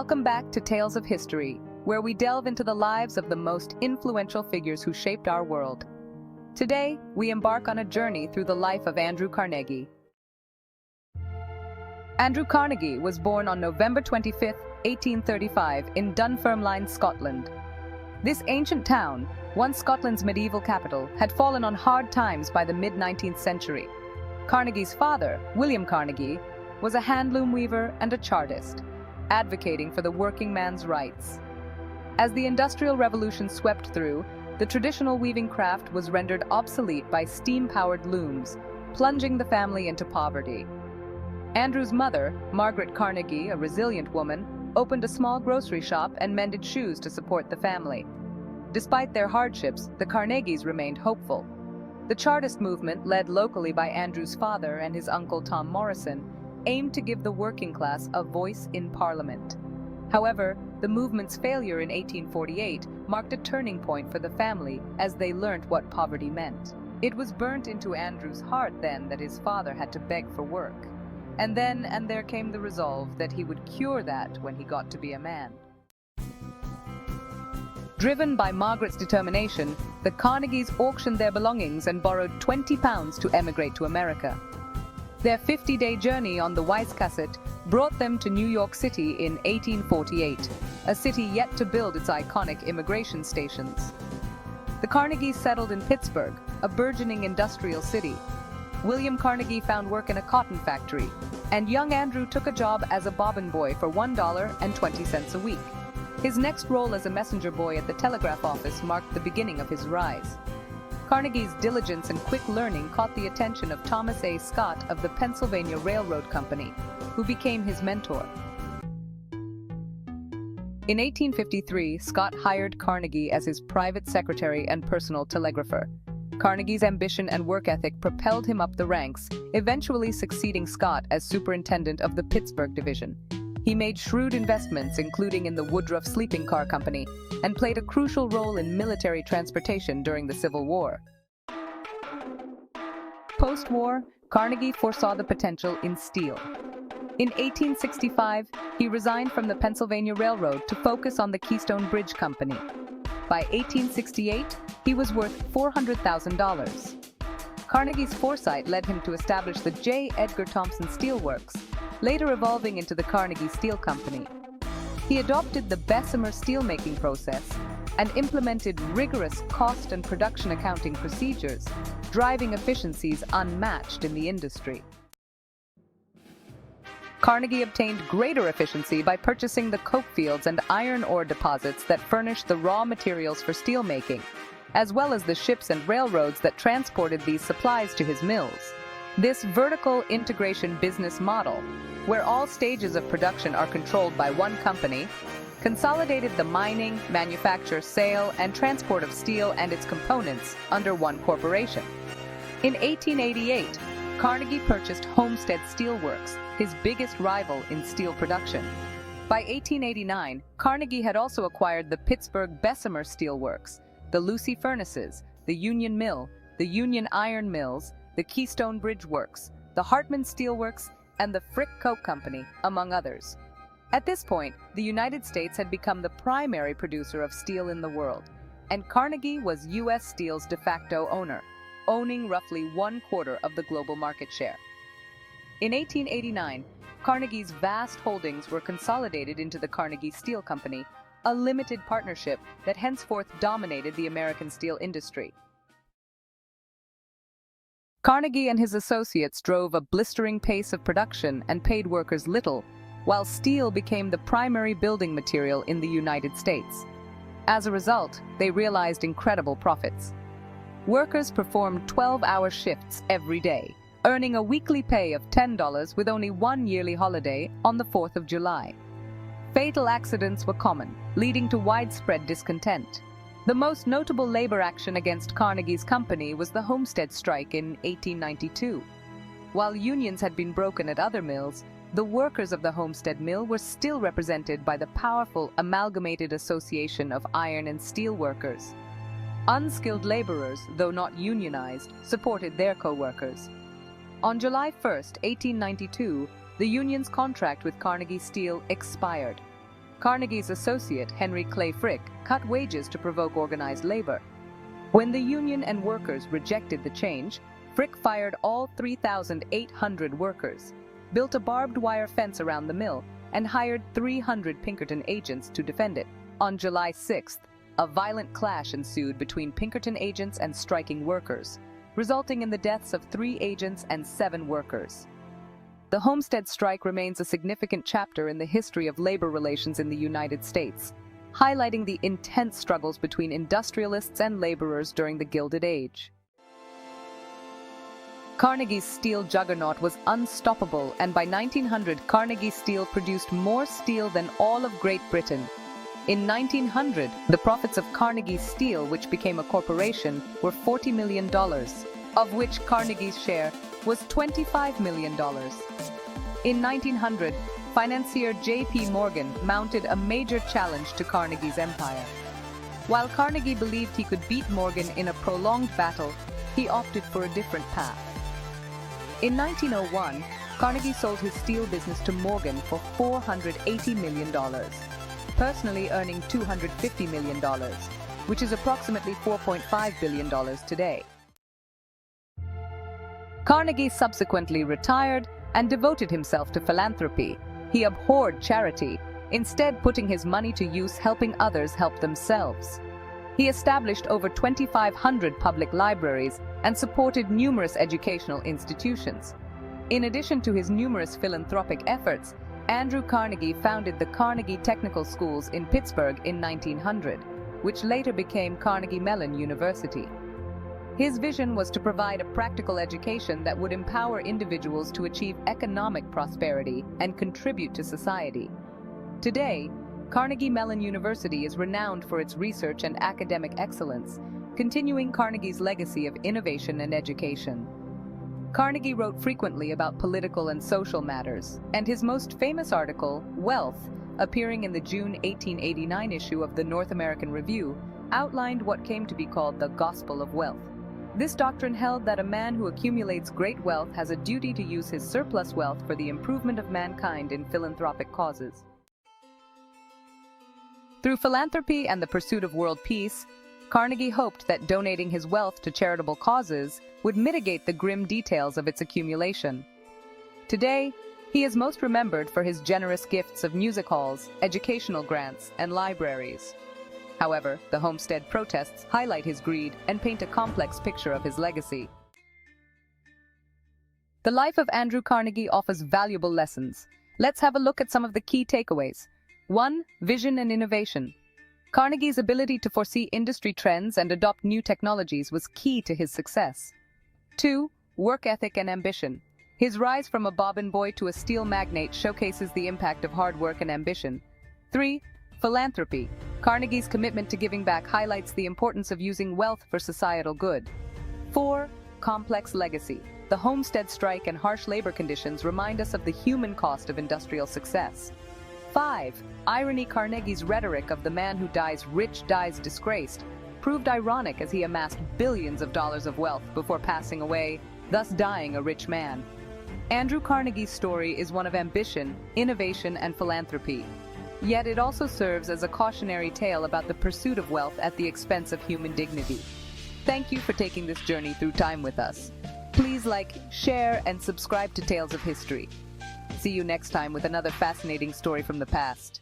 Welcome back to Tales of History, where we delve into the lives of the most influential figures who shaped our world. Today, we embark on a journey through the life of Andrew Carnegie. Andrew Carnegie was born on November 25, 1835, in Dunfermline, Scotland. This ancient town, once Scotland's medieval capital, had fallen on hard times by the mid-19th century. Carnegie's father, William Carnegie, was a handloom weaver and a chartist, advocating for the working man's rights. As the Industrial Revolution swept through, the traditional weaving craft was rendered obsolete by steam-powered looms, plunging the family into poverty. Andrew's mother, Margaret Carnegie, a resilient woman, opened a small grocery shop and mended shoes to support the family. Despite their hardships, the Carnegies remained hopeful. The Chartist movement, led locally by Andrew's father and his uncle Tom Morrison, aimed to give the working class a voice in Parliament. However, the movement's failure in 1848 marked a turning point for the family as they learnt what poverty meant. It was burnt into Andrew's heart then that his father had to beg for work. And there came the resolve that he would cure that when he got to be a man. Driven by Margaret's determination, the Carnegies auctioned their belongings and borrowed £20 to emigrate to America. Their 50-day journey on the Wiscasset brought them to New York City in 1848, a city yet to build its iconic immigration stations. The Carnegies settled in Pittsburgh, a burgeoning industrial city. William Carnegie found work in a cotton factory, and young Andrew took a job as a bobbin boy for $1.20 a week. His next role as a messenger boy at the telegraph office marked the beginning of his rise. Carnegie's diligence and quick learning caught the attention of Thomas A. Scott of the Pennsylvania Railroad Company, who became his mentor. In 1853, Scott hired Carnegie as his private secretary and personal telegrapher. Carnegie's ambition and work ethic propelled him up the ranks, eventually succeeding Scott as superintendent of the Pittsburgh division. He made shrewd investments, including in the Woodruff Sleeping Car Company, and played a crucial role in military transportation during the Civil War. Post-war, Carnegie foresaw the potential in steel. In 1865, he resigned from the Pennsylvania Railroad to focus on the Keystone Bridge Company. By 1868, he was worth $400,000. Carnegie's foresight led him to establish the J. Edgar Thomson Steel Works, later evolving into the Carnegie Steel Company. He adopted the Bessemer steelmaking process and implemented rigorous cost and production accounting procedures, driving efficiencies unmatched in the industry. Carnegie obtained greater efficiency by purchasing the coke fields and iron ore deposits that furnished the raw materials for steelmaking, as well as the ships and railroads that transported these supplies to his mills. This vertical integration business model, where all stages of production are controlled by one company, consolidated the mining, manufacture, sale, and transport of steel and its components under one corporation. In 1888, Carnegie purchased Homestead Steel Works, his biggest rival in steel production. By 1889, Carnegie had also acquired the Pittsburgh Bessemer Steel Works, the Lucy Furnaces, the Union Mill, the Union Iron Mills, the Keystone Bridge Works, the Hartman Steel Works, and the Frick Coke Company, among others. At this point, the United States had become the primary producer of steel in the world, and Carnegie was U.S. Steel's de facto owner, owning roughly 1/4 of the global market share. In 1889, Carnegie's vast holdings were consolidated into the Carnegie Steel Company, a limited partnership that henceforth dominated the American steel industry. Carnegie and his associates drove a blistering pace of production and paid workers little, while steel became the primary building material in the United States. As a result, they realized incredible profits. Workers performed 12-hour shifts every day, earning a weekly pay of $10 with only one yearly holiday on the 4th of July. Fatal accidents were common, leading to widespread discontent. The most notable labor action against Carnegie's company was the Homestead Strike in 1892. While unions had been broken at other mills, the workers of the Homestead Mill were still represented by the powerful Amalgamated Association of Iron and Steel Workers. Unskilled laborers, though not unionized, supported their co-workers. On July 1, 1892, the union's contract with Carnegie Steel expired. Carnegie's associate, Henry Clay Frick, cut wages to provoke organized labor. When the union and workers rejected the change, Frick fired all 3,800 workers, built a barbed wire fence around the mill, and hired 300 Pinkerton agents to defend it. On July 6th, a violent clash ensued between Pinkerton agents and striking workers, resulting in the deaths of 3 agents and 7 workers. The Homestead Strike remains a significant chapter in the history of labor relations in the United States, highlighting the intense struggles between industrialists and laborers during the Gilded Age. Carnegie's steel juggernaut was unstoppable, and by 1900, Carnegie Steel produced more steel than all of Great Britain. In 1900, the profits of Carnegie Steel, which became a corporation, were $40 million, of which Carnegie's share was $25 million. In 1900, financier J.P. Morgan mounted a major challenge to Carnegie's empire. While Carnegie believed he could beat Morgan in a prolonged battle, he opted for a different path. In 1901, Carnegie sold his steel business to Morgan for $480 million, personally earning $250 million, which is approximately $4.5 billion today. Carnegie subsequently retired and devoted himself to philanthropy. He abhorred charity, instead putting his money to use helping others help themselves. He established over 2,500 public libraries and supported numerous educational institutions. In addition to his numerous philanthropic efforts, Andrew Carnegie founded the Carnegie Technical Schools in Pittsburgh in 1900, which later became Carnegie Mellon University. His vision was to provide a practical education that would empower individuals to achieve economic prosperity and contribute to society. Today, Carnegie Mellon University is renowned for its research and academic excellence, continuing Carnegie's legacy of innovation and education. Carnegie wrote frequently about political and social matters, and his most famous article, Wealth, appearing in the June 1889 issue of the North American Review, outlined what came to be called the Gospel of Wealth. This doctrine held that a man who accumulates great wealth has a duty to use his surplus wealth for the improvement of mankind in philanthropic causes. Through philanthropy and the pursuit of world peace, Carnegie hoped that donating his wealth to charitable causes would mitigate the grim details of its accumulation. Today, he is most remembered for his generous gifts of music halls, educational grants, and libraries. However, the Homestead protests highlight his greed and paint a complex picture of his legacy. The life of Andrew Carnegie offers valuable lessons. Let's have a look at some of the key takeaways. 1. Vision and innovation. Carnegie's ability to foresee industry trends and adopt new technologies was key to his success. 2. Work ethic and ambition. His rise from a bobbin boy to a steel magnate showcases the impact of hard work and ambition. 3. Philanthropy. Carnegie's commitment to giving back highlights the importance of using wealth for societal good. 4. Complex legacy. The Homestead Strike and harsh labor conditions remind us of the human cost of industrial success. 5. Irony. Carnegie's rhetoric of the man who dies rich dies disgraced proved ironic as he amassed billions of dollars of wealth before passing away, thus dying a rich man. Andrew Carnegie's story is one of ambition, innovation, and philanthropy. Yet it also serves as a cautionary tale about the pursuit of wealth at the expense of human dignity. Thank you for taking this journey through time with us. Please like, share, and subscribe to Tales of History. See you next time with another fascinating story from the past.